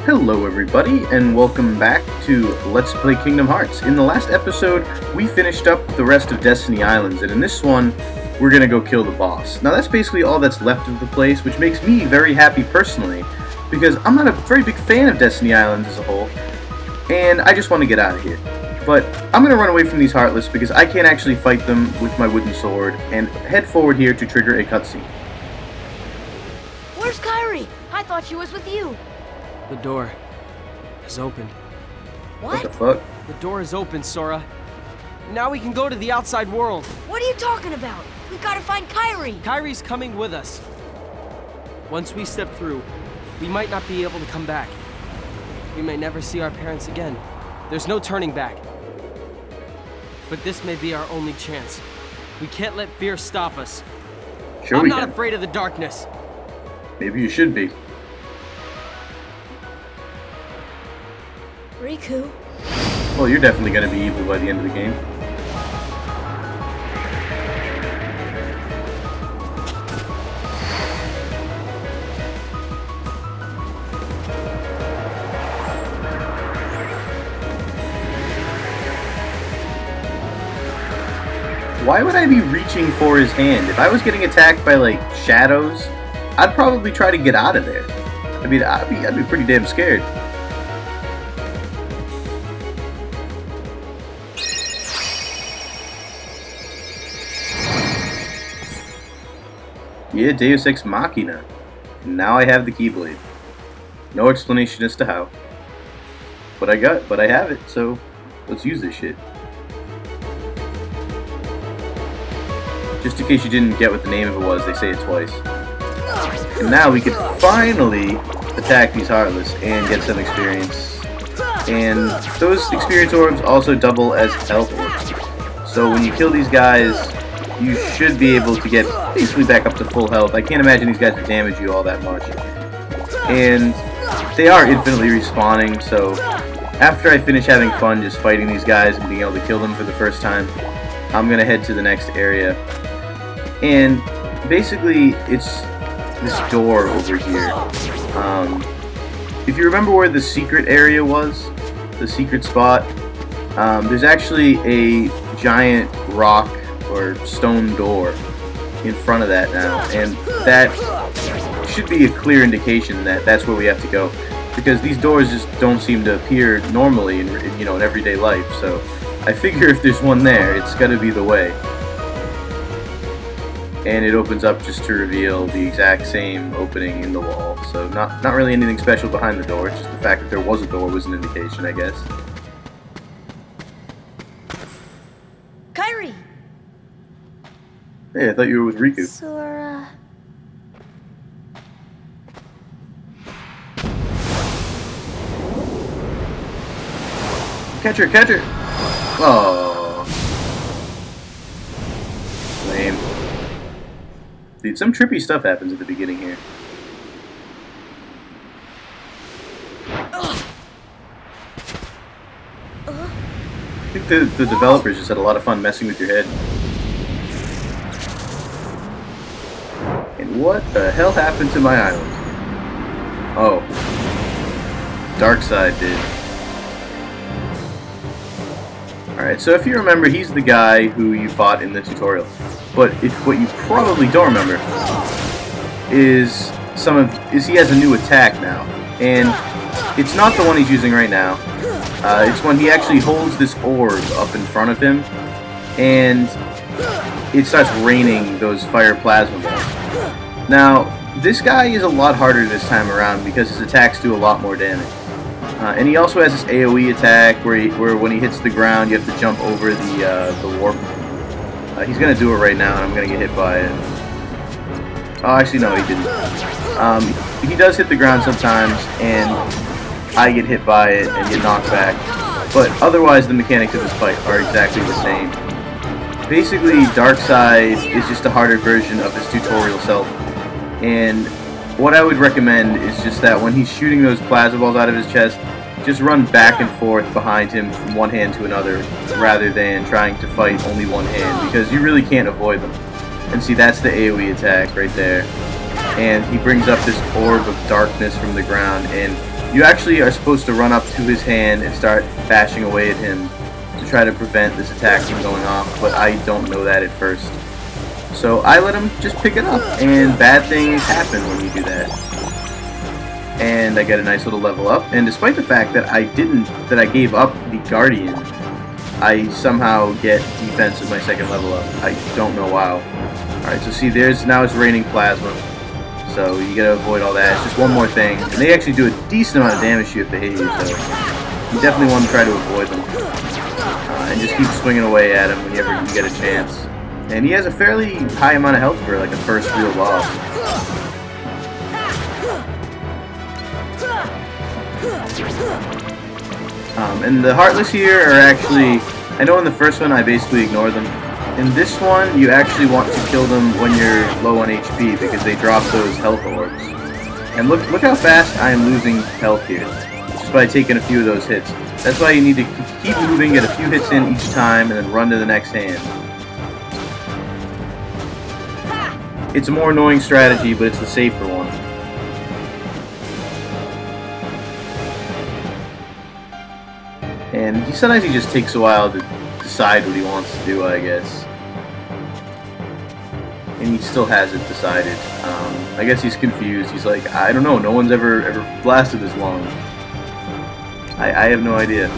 Hello everybody, and welcome back to Let's Play Kingdom Hearts. In the last episode, we finished up the rest of Destiny Islands, and in this one, we're gonna go kill the boss. Now that's basically all that's left of the place, which makes me very happy personally, because I'm not a very big fan of Destiny Islands as a whole, and I just want to get out of here. But I'm gonna run away from these heartless because I can't actually fight them with my wooden sword, and head forward here to trigger a cutscene. Where's Kairi? I thought she was with you. The door is open. What the fuck? The door is open, Sora. Now we can go to the outside world. What are you talking about? We've got to find Kairi. Kairi's coming with us. Once we step through, we might not be able to come back. We may never see our parents again. There's no turning back. But this may be our only chance. We can't let fear stop us. Sure I'm we not can. afraid of the darkness. Maybe you should be. Riku. Well, you're definitely going to be evil by the end of the game. Why would I be reaching for his hand? If I was getting attacked by, like, shadows, I'd probably try to get out of there. I mean, I'd be pretty damn scared. Yeah, Deus Ex Machina. Now I have the Keyblade. No explanation as to how. But I have it, so let's use this shit. Just in case you didn't get what the name of it was, they say it twice. And now we can finally attack these Heartless and get some experience. And those experience orbs also double as health orbs. So when you kill these guys, you should be able to get basically back up to full health. I can't imagine these guys would damage you all that much. And they are infinitely respawning, so after I finish having fun just fighting these guys and being able to kill them for the first time, I'm going to head to the next area. And basically, it's this door over here. If you remember where the secret area was, the secret spot, there's actually a giant rock or stone door in front of that now, and that should be a clear indication that that's where we have to go, because these doors just don't seem to appear normally in everyday life. So I figure if there's one there, it's got to be the way. And it opens up just to reveal the exact same opening in the wall. So not really anything special behind the door. It's just the fact that there was a door was an indication, I guess. Kairi. Hey, I thought you were with Riku. Sora. Catch her, catch her! Oh. Lame. Dude, some trippy stuff happens at the beginning here. I think the developers just had a lot of fun messing with your head. And what the hell happened to my island? Oh. Darkside did. Alright, so if you remember, he's the guy who you fought in the tutorial. But what you probably don't remember is he has a new attack now. And it's not the one he's using right now. It's when he actually holds this orb up in front of him, and it starts raining those fire plasma balls. Now, this guy is a lot harder this time around because his attacks do a lot more damage. And he also has this AoE attack where when he hits the ground, you have to jump over the warp. He's gonna do it right now, and I'm gonna get hit by it. Oh, actually, no, he didn't. He does hit the ground sometimes, and I get hit by it and get knocked back. But otherwise, the mechanics of this fight are exactly the same. Basically, Darkside is just a harder version of his tutorial self. And what I would recommend is just that when he's shooting those plasma balls out of his chest, just run back and forth behind him from one hand to another, rather than trying to fight only one hand, because you really can't avoid them. And see, that's the AoE attack right there. And he brings up this orb of darkness from the ground, and You actually are supposed to run up to his hand and start bashing away at him to try to prevent this attack from going off, but I don't know that at first. So I let him just pick it up, and bad things happen when you do that. And I get a nice little level up, and despite the fact that I gave up the Guardian, I somehow get defense with my second level up. I don't know how. Alright, so see, now it's raining plasma. So you gotta avoid all that. It's just one more thing. And they actually do a decent amount of damage to you if they hit you, so you definitely want to try to avoid them. And just keep swinging away at him whenever you get a chance. And he has a fairly high amount of health for like a first real boss. And the heartless here are actually, I know in the first one I basically ignore them. In this one, you actually want to kill them when you're low on HP because they drop those health orbs. And look how fast I am losing health here, just by taking a few of those hits. That's why you need to keep moving, get a few hits in each time, and then run to the next hand. It's a more annoying strategy, but it's the safer one. And sometimes he just takes a while to decide what he wants to do, I guess. And he still hasn't decided. I guess he's confused. He's like, I don't know, no one's ever blasted this long. I have no idea.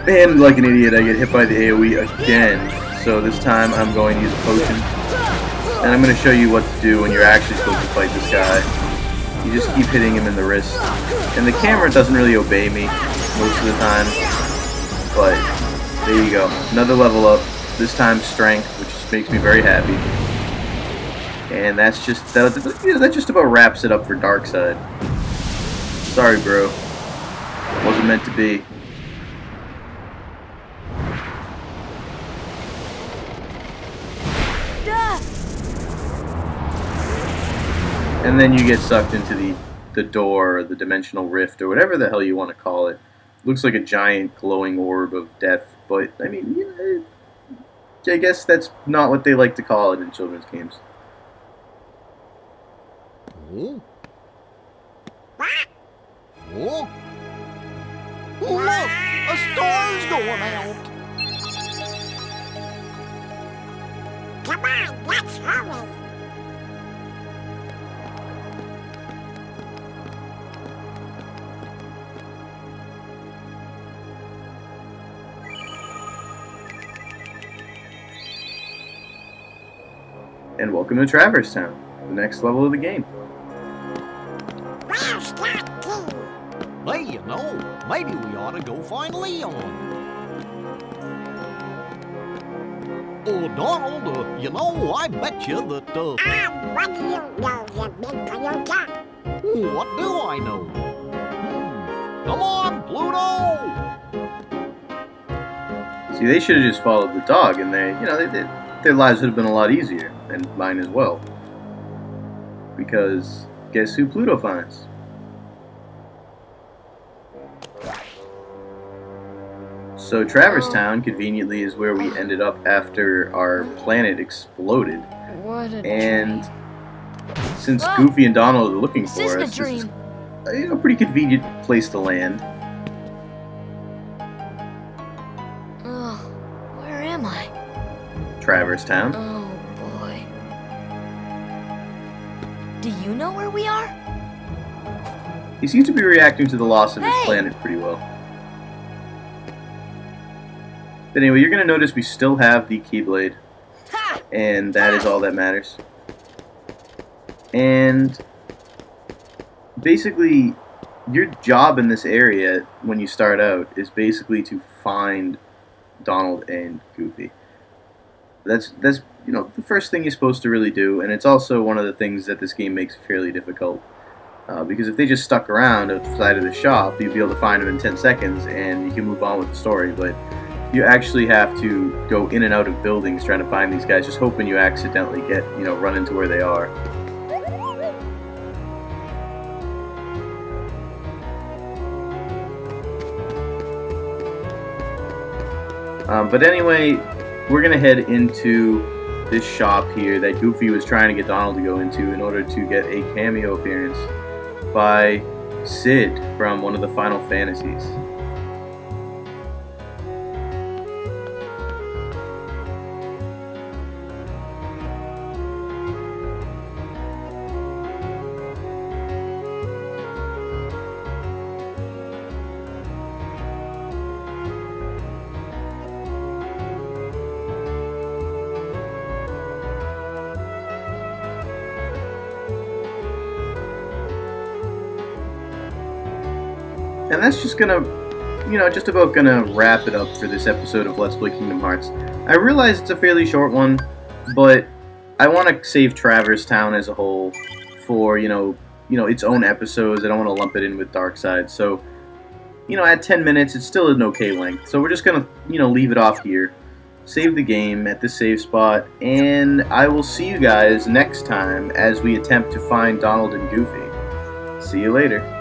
And like an idiot, I get hit by the AoE again. So this time I'm going to use a potion. And I'm going to show you what to do when you're actually supposed to fight this guy. You just keep hitting him in the wrist. And the camera doesn't really obey me most of the time. But there you go. Another level up. This time strength, which makes me very happy. And that just about wraps it up for Darkside. Sorry, bro. Wasn't meant to be. And then you get sucked into the door, or the dimensional rift, or whatever the hell you want to call it. Looks like a giant glowing orb of death, but I mean, you know, I guess that's not what they like to call it in children's games. Oh. Oh. Look! A star's going out! Come on, let's hurry! And welcome to Traverse Town, the next level of the game. Where's that key? Hey, you know, maybe we ought to go find Leon. Oh, Donald, you know, I bet you that, what do you know, you big coyote? What do I know? Come on, Pluto! See, they should have just followed the dog, and their lives would have been a lot easier, and mine as well. Because guess who Pluto finds? So Traverse Town, conveniently, is where we ended up after our planet exploded. What a and dream. Since Goofy and Donald are looking for This us, is a dream. this is a pretty convenient place to land. Oh, where am I? Traverse Town. Oh, boy. Do you know where we are? He seems to be reacting to the loss of his Hey! planet pretty well. But anyway, you're going to notice we still have the Keyblade, and that is all that matters. And basically, your job in this area when you start out is basically to find Donald and Goofy. That's you know, the first thing you're supposed to really do, and it's also one of the things that this game makes fairly difficult. Because if they just stuck around outside of the shop, you'd be able to find them in 10 seconds, and you can move on with the story. But you actually have to go in and out of buildings trying to find these guys, just hoping you accidentally get, you know, run into where they are. But anyway, we're going to head into this shop here that Goofy was trying to get Donald to go into in order to get a cameo appearance by Sid from one of the Final Fantasies. And that's just gonna, just about gonna wrap it up for this episode of Let's Play Kingdom Hearts. I realize it's a fairly short one, but I want to save Traverse Town as a whole for, its own episodes. I don't want to lump it in with Darkside. So, at 10 minutes, it's still an okay length. So we're just gonna, leave it off here. Save the game at this save spot, and I will see you guys next time as we attempt to find Donald and Goofy. See you later.